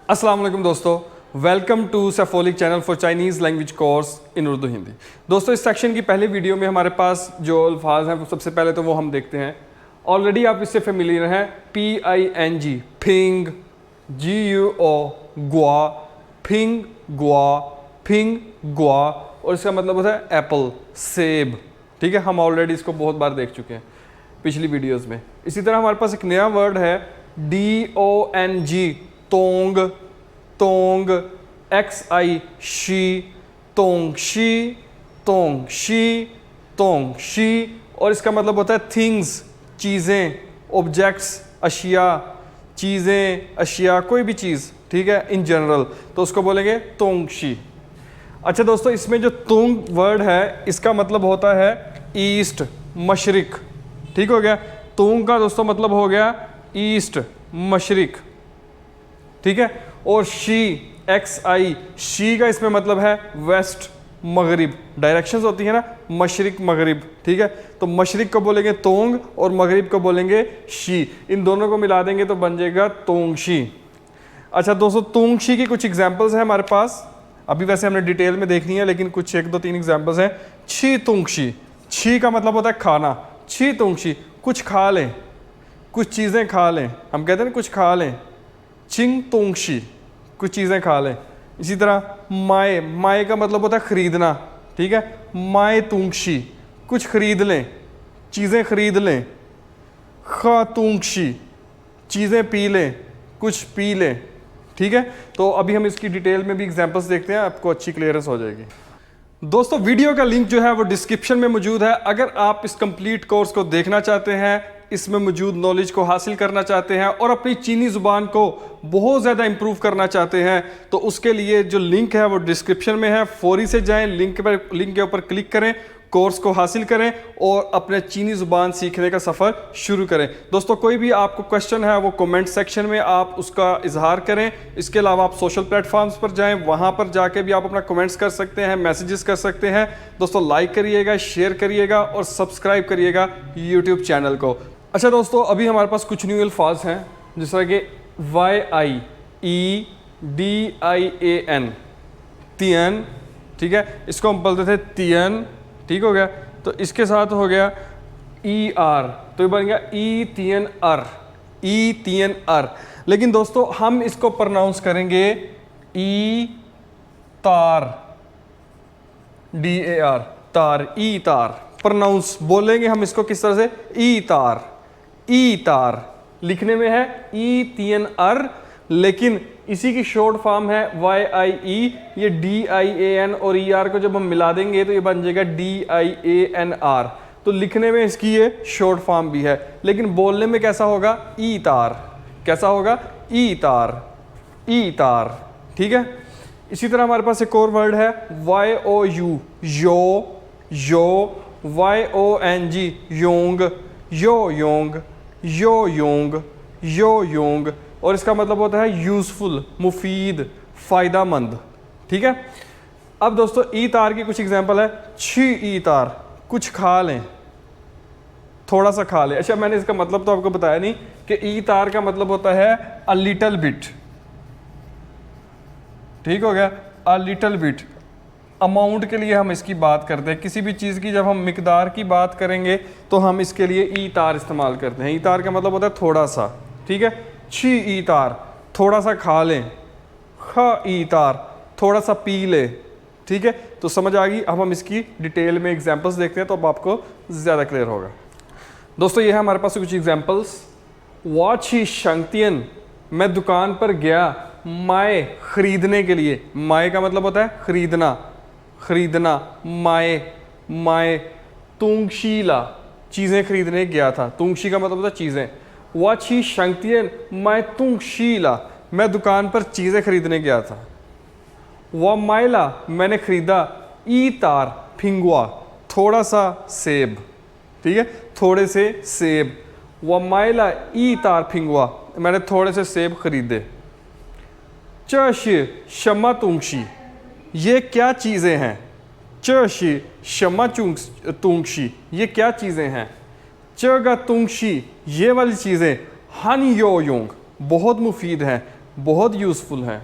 अस्सलाम वालेकुम दोस्तों, welcome to Saifolic channel for Chinese language course in Urdu Hindi. दोस्तों इस सेक्शन की पहले वीडियो में हमारे पास जो अल्फाज हैं सबसे पहले तो वो हम देखते हैं। ऑलरेडी आप इससे फेमिलियर हैं। PING फिंग, GUO गुआ, फिंग गुआ, फिंग गुआ, और इसका मतलब होता है एप्पल, सेब। ठीक है, हम ऑलरेडी इसको बहुत बार देख चुके हैं पिछली वीडियोज़ में। इसी तरह हमारे पास एक नया वर्ड है DONG तोंग, तोंग, XI शी, तोंगशी, तोंगशी, तोंगशी, और इसका मतलब होता है थिंग्स, चीज़ें, ऑब्जेक्ट्स, अशिया, चीज़ें, अशिया, कोई भी चीज़, ठीक है, इन जनरल, तो उसको बोलेंगे तोंगशी। अच्छा दोस्तों, इसमें जो तोंग वर्ड है इसका मतलब होता है ईस्ट, मशरिक। ठीक हो गया, तोंग का दोस्तों मतलब हो गया ईस्ट, मशरिक। ठीक है, और शी, XI शी का इसमें मतलब है वेस्ट, मगरिब। डायरेक्शंस होती है ना, मशरिक मगरिब। ठीक है, तो मशरिक को बोलेंगे तोंग और मगरिब को बोलेंगे शी। इन दोनों को मिला देंगे तो बन जाएगा तोंगशी। अच्छा दोस्तों, तोंगशी की कुछ एग्जांपल्स हैं हमारे पास। अभी वैसे हमने डिटेल में देखनी है, लेकिन कुछ 1-2-3 एग्जांपल्स हैं। छी तोंगशी, छी का मतलब होता है खाना। छी तोंगशी, कुछ खा लें, कुछ चीज़ें खा लें, हम कहते हैं ना कुछ खा लें। चिंग तोंगशी, कुछ चीज़ें खा लें। इसी तरह माए, माए का मतलब होता है ख़रीदना। ठीक है, माए तोंगशी, कुछ ख़रीद लें, चीज़ें ख़रीद लें। खा तोंगशी, चीज़ें पी लें, कुछ पी लें। ठीक है, तो अभी हम इसकी डिटेल में भी एग्जांपल्स देखते हैं, आपको अच्छी क्लियरेंस हो जाएगी। दोस्तों वीडियो का लिंक जो है वो डिस्क्रिप्शन में मौजूद है। अगर आप इस कंप्लीट कोर्स को देखना चाहते हैं, इसमें मौजूद नॉलेज को हासिल करना चाहते हैं और अपनी चीनी ज़ुबान को बहुत ज़्यादा इंप्रूव करना चाहते हैं, तो उसके लिए जो लिंक है वो डिस्क्रिप्शन में है। फौरी से जाएं, लिंक के ऊपर क्लिक करें, कोर्स को हासिल करें और अपने चीनी ज़ुबान सीखने का सफ़र शुरू करें। दोस्तों कोई भी आपको क्वेश्चन है वो कमेंट सेक्शन में आप उसका इजहार करें। इसके अलावा आप सोशल प्लेटफॉर्म्स पर जाएं, वहाँ पर जाके भी आप अपना कमेंट्स कर सकते हैं, मैसेजेस कर सकते हैं। दोस्तों लाइक करिएगा, शेयर करिएगा और सब्सक्राइब करिएगा यूट्यूब चैनल को। अच्छा दोस्तों, अभी हमारे पास कुछ न्यू अल्फाज हैं, जिस तरह के YIEDIAN, तियन। ठीक है, इसको हम बोलते थे तियन। ठीक हो गया, तो इसके साथ हो गया ER, तो ये बन गया ई तियन अर, ई तियन अर। लेकिन दोस्तों हम इसको प्रोनाउंस करेंगे ई तार, DAR, तार, ई तार। प्रोनाउंस बोलेंगे हम इसको किस तरह से, ई तार, ई तार। लिखने में है ई तियन अर, लेकिन इसी की शॉर्ट फॉर्म है YIE। ये DIAN और ER को जब हम मिला देंगे तो ये बन जाएगा DIANR। तो लिखने में इसकी ये शॉर्ट फॉर्म भी है, लेकिन बोलने में कैसा होगा, ई तार। कैसा होगा, ई तार, ई तार। ठीक है, इसी तरह हमारे पास एक और वर्ड है YOU, yo, yo, YONG Yong, yo Yong, yo Yong, yo Yong, और इसका मतलब होता है यूज़फुल, मुफीद, फ़ायदामंद। ठीक है, अब दोस्तों ई तार की कुछ एग्जांपल है। छी ई तार, कुछ खा लें, थोड़ा सा खा लें। अच्छा, मैंने इसका मतलब तो आपको बताया नहीं कि ई तार का मतलब होता है अ लिटल बिट। ठीक हो गया, अ लिटल बिट। अमाउंट के लिए हम इसकी बात करते हैं, किसी भी चीज़ की जब हम मिकदार की बात करेंगे तो हम इसके लिए ई तार इस्तेमाल करते हैं। ई तार का मतलब होता है थोड़ा सा। ठीक है, छी ई तार, थोड़ा सा खा लें। ख ई तार, थोड़ा सा पी ले। ठीक है, तो समझ आ गई। अब हम इसकी डिटेल में एग्जांपल्स देखते हैं तो अब आपको ज़्यादा क्लियर होगा। दोस्तों ये है हमारे पास कुछ एग्जांपल्स। वाची शंक्तियन, मैं दुकान पर गया, माए खरीदने के लिए। माए का मतलब होता है खरीदना, खरीदना, माए, माए। तुंगशीला, चीज़ें खरीदने गया था। तुंगशी का मतलब होता है चीज़ें। वाची शंक्तियन, मैं तुंगशीला, मैं दुकान पर चीज़ें खरीदने गया था। व माइला, मैंने खरीदा। ई तार फिंगुआ, थोड़ा सा सेब। ठीक है, थोड़े से सेब। व माइला ई तार फिंगुआ, मैंने थोड़े से सेब खरीदे। चशी शमा तुंगशी, ये क्या चीज़ें हैं। चशी शमा तुंगशी, ये क्या चीज़ें हैं। चगा तुंगशी, ये वाली चीज़ें। हन यो योंग, बहुत मुफीद हैं। बहुत यूज़फुल हैं।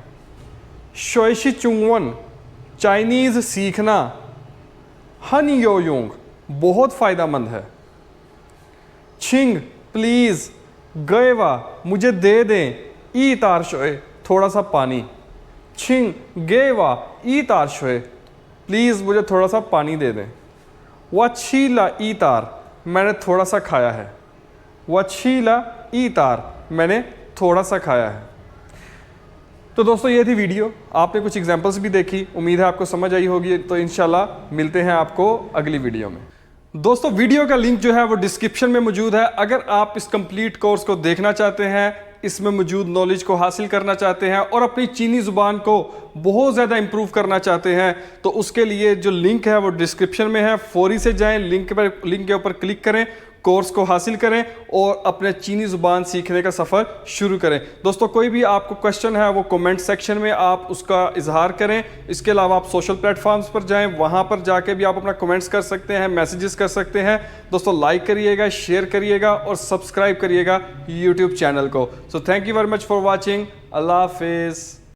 शोइशी चुंगवन चाइनीज़ सीखना, हन यो योंग बहुत फ़ायदेमंद है। छिंग प्लीज़, गए वा मुझे दे दें, ई तार शोए थोड़ा सा पानी। छिंग गे वा ई तार शोए प्लीज़ मुझे थोड़ा सा पानी दे दें। वछीला ई तार मैंने थोड़ा सा खाया है। वछीला ई तार मैंने थोड़ा सा खाया है। तो दोस्तों ये थी वीडियो, आपने कुछ एग्जांपल्स भी देखी, उम्मीद है आपको समझ आई होगी। तो इंशाल्लाह मिलते हैं आपको अगली वीडियो में। दोस्तों वीडियो का लिंक जो है वो डिस्क्रिप्शन में मौजूद है। अगर आप इस कंप्लीट कोर्स को देखना चाहते हैं, इसमें मौजूद नॉलेज को हासिल करना चाहते हैं और अपनी चीनी ज़ुबान को बहुत ज़्यादा इंप्रूव करना चाहते हैं, तो उसके लिए जो लिंक है वो डिस्क्रिप्शन में है। फौरी से जाएं, लिंक के ऊपर क्लिक करें, कोर्स को हासिल करें और अपने चीनी ज़ुबान सीखने का सफ़र शुरू करें। दोस्तों कोई भी आपको क्वेश्चन है वो कमेंट सेक्शन में आप उसका इजहार करें। इसके अलावा आप सोशल प्लेटफॉर्म्स पर जाएं, वहाँ पर जाके भी आप अपना कमेंट्स कर सकते हैं, मैसेजेस कर सकते हैं। दोस्तों लाइक करिएगा, शेयर करिएगा और सब्सक्राइब करिएगा यूट्यूब चैनल को। So thank you very much for watching. अल्लाह हाफिज़।